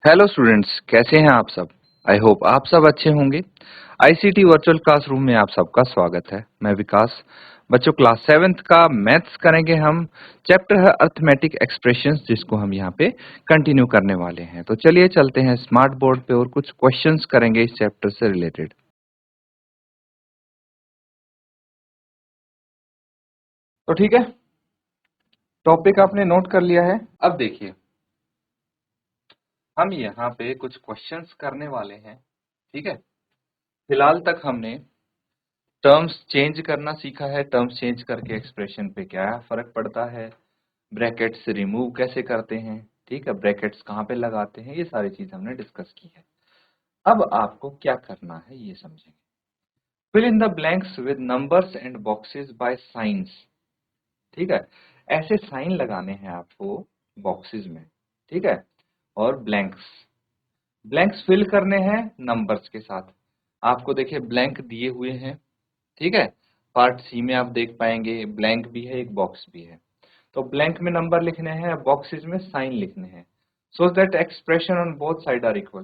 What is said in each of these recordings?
Hello students, कैसे हैं आप सब। आई होप आप सब अच्छे होंगे। आईसीटी वर्चुअल क्लासरूम में आप सबका स्वागत है। मैं विकास। बच्चों, क्लास 7th का मैथ्स करेंगे हम। चैप्टर है अर्थमेटिक एक्सप्रेशंस, जिसको हम यहाँ पे कंटिन्यू करने वाले हैं। तो चलिए चलते हैं स्मार्ट बोर्ड पे और कुछ क्वेश्चंस करेंगे इस चैप्टर से रिलेटेड। तो ठीक है, टॉपिक आपने नोट कर लिया है। अब देखिए, हम यहाँ पे कुछ क्वेश्चंस करने वाले हैं। ठीक है, फिलहाल तक हमने टर्म्स चेंज करना सीखा है। टर्म्स चेंज करके एक्सप्रेशन पे क्या फर्क पड़ता है, ब्रैकेट्स रिमूव कैसे करते हैं, ठीक है, ब्रैकेट्स कहाँ पे लगाते हैं, ये सारी चीज हमने डिस्कस की है। अब आपको क्या करना है ये समझेंगे। Fill in the blanks with numbers and boxes by signs. ठीक है, ऐसे साइन लगाने हैं आपको बॉक्सेस में। ठीक है, और ब्लैंक्स ब्लैंक्स फिल करने हैं नंबर्स के साथ। आपको देखिए ब्लैंक दिए हुए हैं। ठीक है, पार्ट सी में आप देख पाएंगे ब्लैंक भी है, एक बॉक्स भी है। तो ब्लैंक में नंबर लिखने हैं, बॉक्सेस में साइन लिखने हैं, so that expression on both side are equal,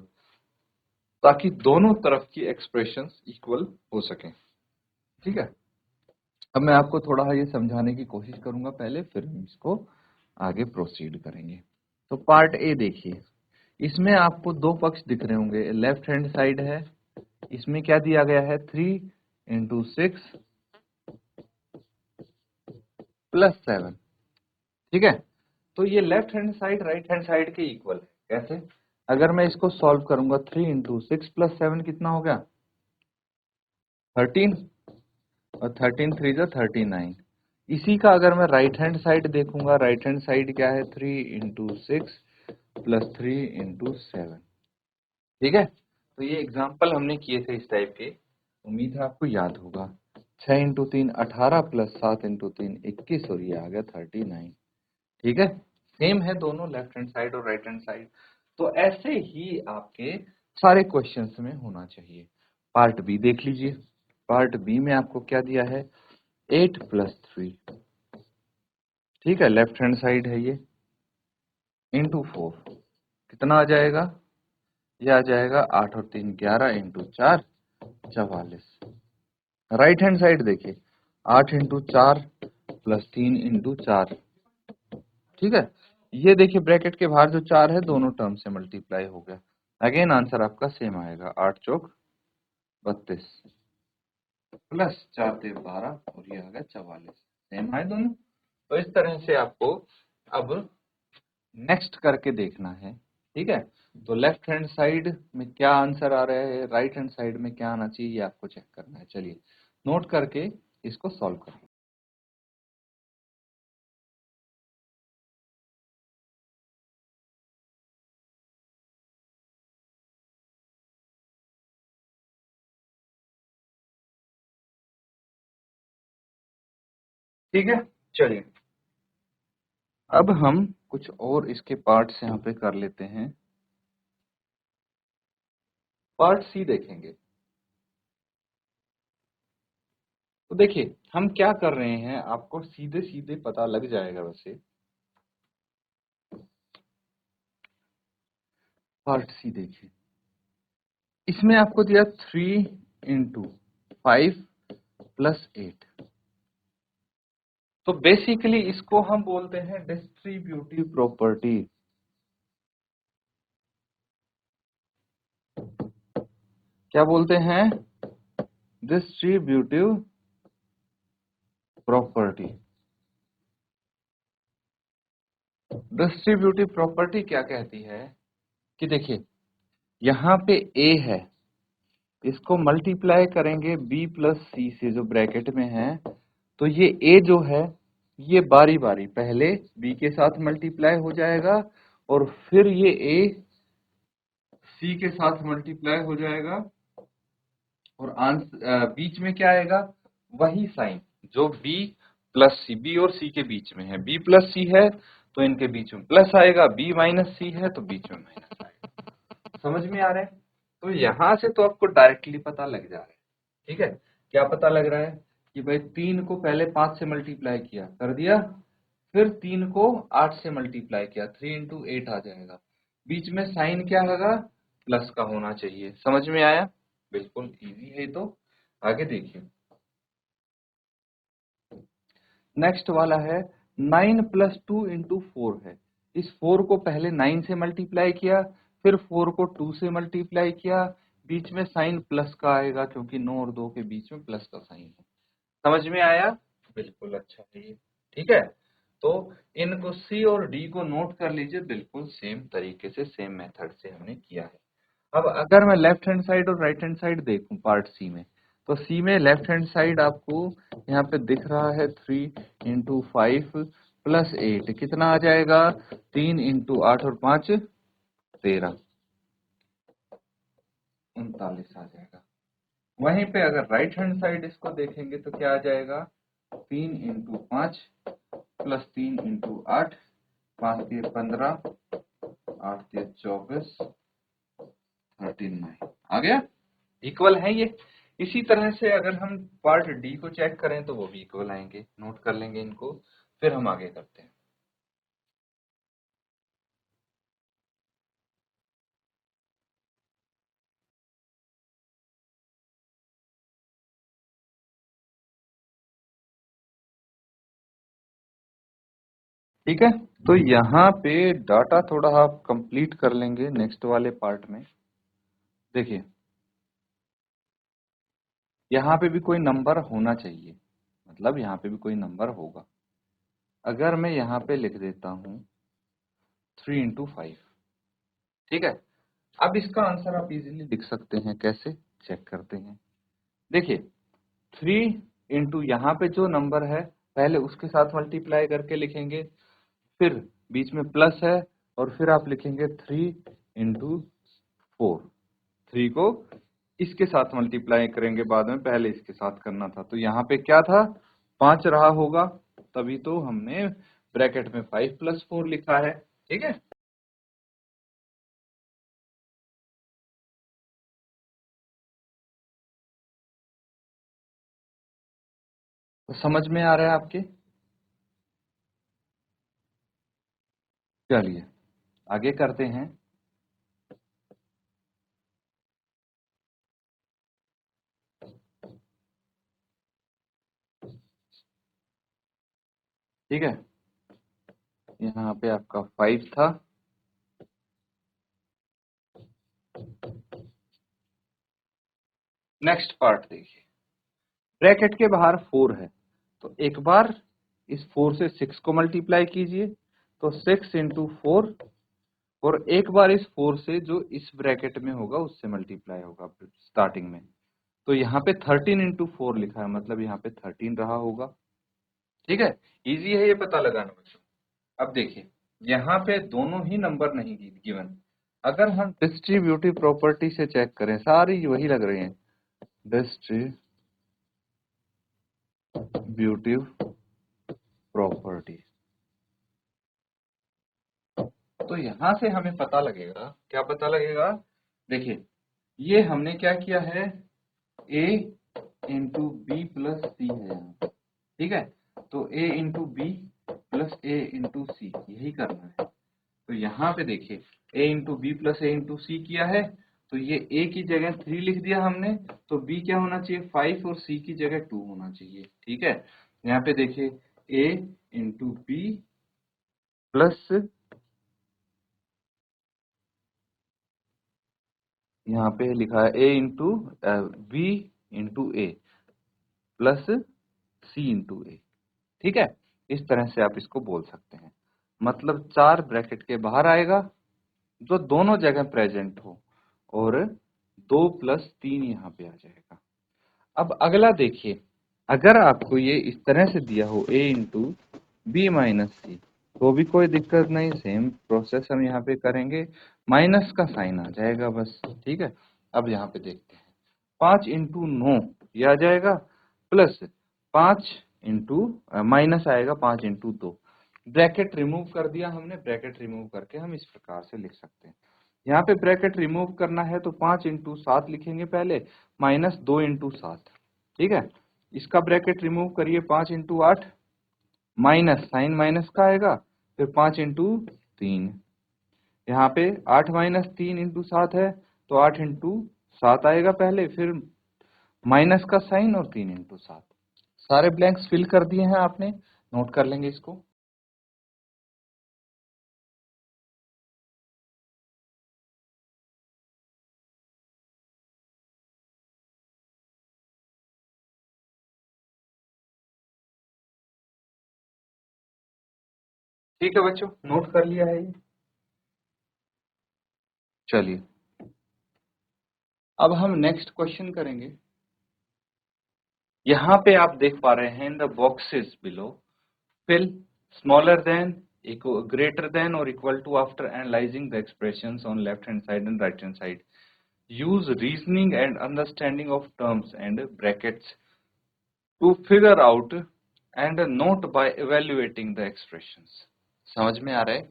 ताकि दोनों तरफ की एक्सप्रेशंस इक्वल हो सके। ठीक है, अब मैं आपको थोड़ा ये समझाने की कोशिश करूंगा पहले, फिर हम इसको आगे प्रोसीड करेंगे। तो पार्ट ए देखिए, इसमें आपको दो पक्ष दिख रहे होंगे। लेफ्ट हैंड साइड है, इसमें क्या दिया गया है, 3 × 6 + 7। ठीक है, तो ये left hand side right hand side के इक्वल है। कैसे? अगर मैं इसको सॉल्व करूंगा, 3 × 6 + 7 कितना हो गया, 13, और 13 × 3 = 39। इसी का अगर मैं राइट हैंड साइड देखूंगा, राइट हैंड साइड क्या है, 3 × 6 + 3 × 7। ठीक है, तो ये एग्जाम्पल हमने किए थे इस टाइप के, उम्मीद है आपको याद होगा। 6 × 3 = 18 + 7 × 3 = 21, और ये आ गया 39। ठीक है, सेम है दोनों, लेफ्ट हैंड साइड और राइट हैंड साइड। तो ऐसे ही आपके सारे क्वेश्चंस में होना चाहिए। पार्ट बी देख लीजिए। पार्ट बी में आपको क्या दिया है, 8 + 3। ठीक है, लेफ्ट हैंड साइड है ये, इंटू 4 कितना आ जाएगा, ये आ जाएगा 8 और 3 11 × 4 44। राइट हैंड साइड देखिए, 8 × 4 + 3 × 4। ठीक है, ये देखिए ब्रैकेट के बाहर जो 4 है, दोनों टर्म से मल्टीप्लाई हो गया। अगेन आंसर आपका सेम आएगा, 8 चौक 32 प्लस 4 तेरह 12, और ये आ गया 44। सेम है दोनों। तो इस तरह से आपको अब नेक्स्ट करके देखना है। ठीक है, तो लेफ्ट हैंड साइड में क्या आंसर आ रहा है, राइट हैंड साइड में क्या आना चाहिए, ये आपको चेक करना है। चलिए नोट करके इसको सॉल्व करें। ठीक है, चलिए अब हम कुछ और इसके पार्ट्स यहाँ पे कर लेते हैं। पार्ट सी देखेंगे। तो देखिए हम क्या कर रहे हैं, आपको सीधे सीधे पता लग जाएगा वैसे। पार्ट सी देखिए, इसमें आपको दिया 3 × 5 + 8। तो बेसिकली इसको हम बोलते हैं डिस्ट्रीब्यूटिव प्रॉपर्टी। क्या बोलते हैं, डिस्ट्रीब्यूटिव प्रॉपर्टी। डिस्ट्रीब्यूटिव प्रॉपर्टी क्या कहती है कि देखिए यहाँ पे a है, इसको मल्टीप्लाई करेंगे b + c से जो ब्रैकेट में है। तो ये a जो है, ये बारी बारी पहले b के साथ मल्टीप्लाई हो जाएगा, और फिर ये a c के साथ मल्टीप्लाई हो जाएगा, और बीच में क्या आएगा, वही साइन जो b + c, b और c के बीच में है। b + c है तो इनके बीच में प्लस आएगा, b - c है तो बीच में माइनस आएगा। समझ में आ रहा है? तो यहां से तो आपको डायरेक्टली पता लग जा रहा है। ठीक है, क्या पता लग रहा है कि भाई 3 को पहले 5 से मल्टीप्लाई किया, कर दिया, फिर 3 को 8 से मल्टीप्लाई किया, 3 × 8 आ जाएगा। बीच में साइन क्या होगा, प्लस का होना चाहिए। समझ में आया? बिल्कुल इजी है। तो आगे देखिए, नेक्स्ट वाला है 9 प्लस 2 इंटू 4 है। इस 4 को पहले 9 से मल्टीप्लाई किया, फिर 4 को 2 से मल्टीप्लाई किया, बीच में साइन प्लस का आएगा क्योंकि 9 और 2 के बीच में प्लस का साइन है। समझ में आया? बिल्कुल अच्छा है ये। ठीक है, तो इनको सी और डी को नोट कर लीजिए, बिल्कुल सेम तरीके से, सेम मेथड से हमने किया है। अब अगर मैं लेफ्ट हैंड साइड और राइट हैंड साइड देखूं पार्ट सी में, तो सी में लेफ्ट हैंड साइड आपको यहाँ पे दिख रहा है 3 इंटू 5 प्लस 8, कितना आ जाएगा, 3 इंटू 8 और 5 13, 39 आ जाएगा। वहीं पे अगर राइट हैंड साइड इसको देखेंगे तो क्या आ जाएगा, 3 इंटू 5 प्लस 3 इंटू 8, 5 के 15, 8 के 24, 39 आ गया। इक्वल है ये। इसी तरह से अगर हम पार्ट डी को चेक करें तो वो भी इक्वल आएंगे, नोट कर लेंगे इनको, फिर हम आगे करते हैं। ठीक है, तो यहाँ पे डाटा थोड़ा आप कंप्लीट कर लेंगे नेक्स्ट वाले पार्ट में। देखिए, यहाँ पे भी कोई नंबर होना चाहिए, मतलब यहाँ पे भी कोई नंबर होगा। अगर मैं यहाँ पे लिख देता हूँ 3 इंटू 5, ठीक है, अब इसका आंसर आप इजीली लिख सकते हैं। कैसे, चेक करते हैं। देखिए, 3 इंटू यहाँ पे जो नंबर है पहले उसके साथ मल्टीप्लाई करके लिखेंगे, फिर बीच में प्लस है, और फिर आप लिखेंगे 3 इंटू 4। 3 को इसके साथ मल्टीप्लाई करेंगे बाद में, पहले इसके साथ करना था। तो यहाँ पे क्या था, 5 रहा होगा, तभी तो हमने ब्रैकेट में 5 + 4 लिखा है। ठीक है, तो समझ में आ रहा है आपके? चलिए आगे करते हैं। ठीक है, यहाँ पे आपका 5 था, नेक्स्ट पार्ट देखिए, ब्रैकेट के बाहर 4 है, तो एक बार इस 4 से 6 को मल्टीप्लाई कीजिए, तो 6 इंटू 4, और एक बार इस 4 से जो इस ब्रैकेट में होगा उससे मल्टीप्लाई होगा स्टार्टिंग में। तो यहाँ पे 13 इंटू 4 लिखा है, मतलब यहाँ पे 13 रहा होगा। ठीक है, इजी है ये पता लगाना बच्चों। अब देखिए, यहाँ पे दोनों ही नंबर नहीं गिवन। अगर हम डिस्ट्रीब्यूटिव प्रॉपर्टी से चेक करें, सारी वही लग रही हैं, डिस्ट्रीब्यूटिव प्रॉपर्टी, तो यहां से हमें पता लगेगा, क्या पता लगेगा, देखिए ये हमने क्या किया है, a into B plus C है यहाँ पे। ठीक है, तो a into B plus a into C, यही करना है। तो यहाँ पे देखिए, a into B plus a into C किया है, तो ये a की जगह 3 लिख दिया हमने, तो b क्या होना चाहिए, 5, और c की जगह 2 होना चाहिए। ठीक है, यहाँ पे देखिए a इंटू बी प्लस, यहाँ पे लिखा है a into B into A plus C into A. ठीक है, इस तरह से आप इसको बोल सकते हैं। मतलब 4 ब्रैकेट के बाहर आएगा जो दोनों जगह प्रेजेंट हो, और 2 + 3 यहाँ पे आ जाएगा। अब अगला देखिए, अगर आपको ये इस तरह से दिया हो a इंटू बी माइनस सी, तो भी कोई दिक्कत नहीं, सेम प्रोसेस हम यहाँ पे करेंगे, माइनस का साइन आ जाएगा बस। ठीक है, अब यहाँ पे देखते हैं, 5 इंटू 9 ये आ जाएगा, प्लस 5 इंटू माइनस आएगा 5 इंटू 2। ब्रैकेट रिमूव कर दिया हमने, ब्रैकेट रिमूव करके हम इस प्रकार से लिख सकते हैं। यहाँ पे ब्रैकेट रिमूव करना है तो 5 इंटू 7 लिखेंगे पहले, माइनस 2 इंटू 7। ठीक है, इसका ब्रैकेट रिमूव करिए, 5 इंटू 8, माइनस साइन माइनस का आएगा, फिर 5 इंटू 3, यहाँ पे 8 माइनस 3 इंटू 7 है, तो 8 इंटू 7 आएगा पहले, फिर माइनस का साइन और 3 इंटू 7। सारे ब्लैंक्स फिल कर दिए हैं आपने, नोट कर लेंगे इसको। ठीक है बच्चों, नोट कर लिया है ये। चलिए अब हम नेक्स्ट क्वेश्चन करेंगे। यहाँ पे आप देख पा रहे हैं in the boxes below fill smaller than, greater than or equal to after analyzing the expressions on left hand side and right hand side. Use reasoning and understanding of terms and brackets to figure out and note by evaluating the expressions. समझ में आ रहा है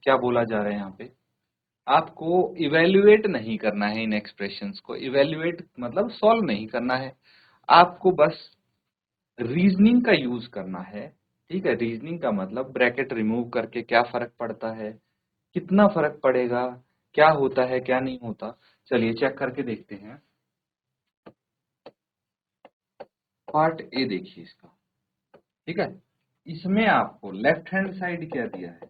क्या बोला जा रहा है यहाँ पे? आपको इवेल्युएट नहीं करना है इन एक्सप्रेशंस को। इवेल्युएट मतलब सॉल्व नहीं करना है, आपको बस रीजनिंग का यूज करना है। ठीक है, रीजनिंग का मतलब ब्रैकेट रिमूव करके क्या फर्क पड़ता है, कितना फर्क पड़ेगा, क्या होता है क्या नहीं होता। चलिए चेक करके देखते हैं। पार्ट ए देखिए इसका। ठीक है, इसमें आपको लेफ्ट हैंड साइड क्या दिया है,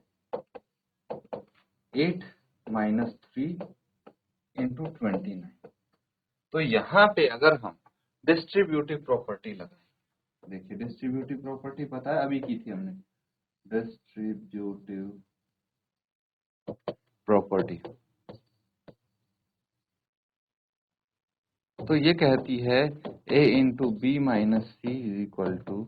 8 माइनस 3 इंटू 29। तो यहाँ पे अगर हम डिस्ट्रीब्यूटिव प्रॉपर्टी लगाएं, देखिए डिस्ट्रीब्यूटिव प्रॉपर्टी पता है अभी की थी हमने, डिस्ट्रीब्यूटिव प्रॉपर्टी। तो ये कहती है a into B minus C is equal to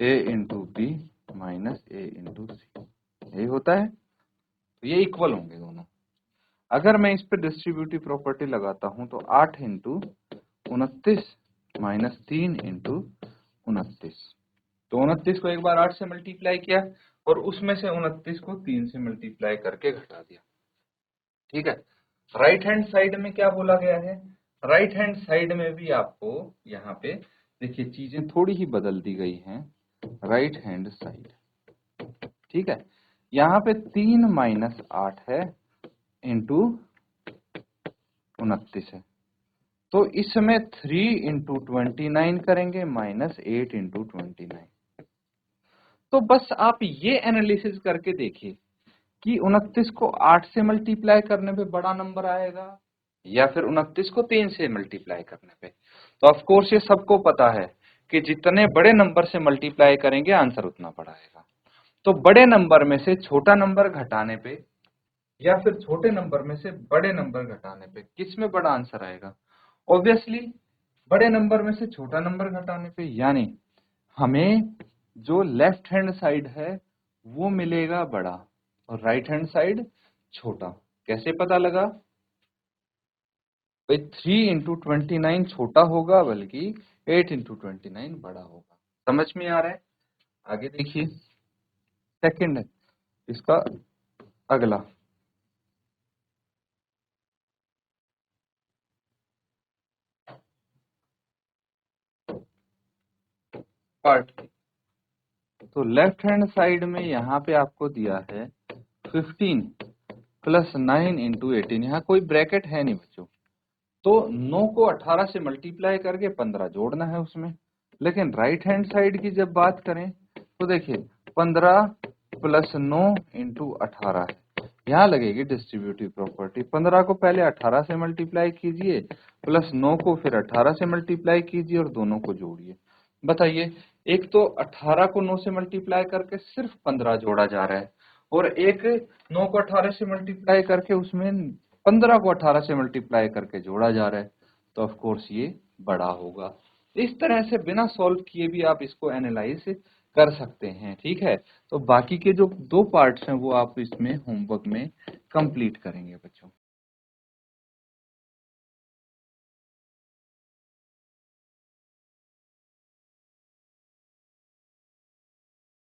a into B minus a into C, यही होता है। तो ये इक्वल होंगे दोनों। अगर मैं इस पे डिस्ट्रीब्यूटिव प्रॉपर्टी लगाता हूं तो 8 इंटू 29 माइनस 3 इंटू 29। तो 29 को एक बार 8 से मल्टीप्लाई किया और उसमें से 29 को 3 से मल्टीप्लाई करके घटा दिया। ठीक है, राइट हैंड साइड में क्या बोला गया है, राइट हैंड साइड में भी आपको यहाँ पे देखिए चीजें थोड़ी ही बदल दी गई हैं। राइट हैंड साइड, ठीक है, यहाँ पे 3 माइनस 8 है इंटू 29 है, तो इसमें 3 इंटू 29 करेंगे माइनस 8 इंटू 29। तो बस आप ये एनालिसिस करके देखिए कि 29 को 8 से मल्टीप्लाई करने पे बड़ा नंबर आएगा या फिर 29 को 3 से मल्टीप्लाई करने पे। तो ऑफ कोर्स ये सबको पता है कि जितने बड़े नंबर से मल्टीप्लाई करेंगे आंसर उतना बड़ा आएगा। तो बड़े नंबर में से छोटा नंबर घटाने पे या फिर छोटे नंबर में से बड़े नंबर घटाने पे किस में बड़ा आंसर आएगा? ऑब्वियसली बड़े नंबर में से छोटा नंबर घटाने पे, यानी हमें जो लेफ्ट हैंड साइड है वो मिलेगा बड़ा और राइट हैंड साइड छोटा। कैसे पता लगा भाई? 3 इंटू 29 छोटा होगा बल्कि 8 इंटू 29 बड़ा होगा। समझ में आ रहा है? आगे देखिए, सेकंड है इसका अगला। पार्ट, तो लेफ्ट हैंड साइड में यहाँ पे आपको दिया है 15 प्लस 9 इंटू 18। यहाँ कोई ब्रैकेट है नहीं बच्चों, तो 9 को 18 से मल्टीप्लाई करके 15 जोड़ना है उसमें। लेकिन राइट हैंड साइड की जब बात करें तो देखिए 15 प्लस 9 इंटू 18 है, यहाँ लगेगी डिस्ट्रीब्यूटिव प्रॉपर्टी। 15 को पहले 18 से मल्टीप्लाई कीजिए प्लस 9 को फिर 18 से मल्टीप्लाई कीजिए और दोनों को जोड़िए। बताइए, एक तो 18 को 9 से मल्टीप्लाई करके सिर्फ 15 जोड़ा जा रहा है और एक 9 को 18 से मल्टीप्लाई करके उसमें 15 को 18 से मल्टीप्लाई करके जोड़ा जा रहा है। तो ऑफ कोर्स ये बड़ा होगा। इस तरह से बिना सॉल्व किए भी आप इसको एनालाइज कर सकते हैं। ठीक है, तो बाकी के जो 2 पार्ट्स हैं वो आप इसमें होमवर्क में कंप्लीट करेंगे बच्चों।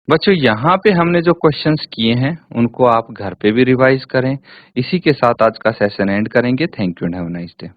बच्चों यहाँ पे हमने जो क्वेश्चंस किए हैं उनको आप घर पे भी रिवाइज करें। इसी के साथ आज का सेशन एंड करेंगे। Thank you and have a nice day.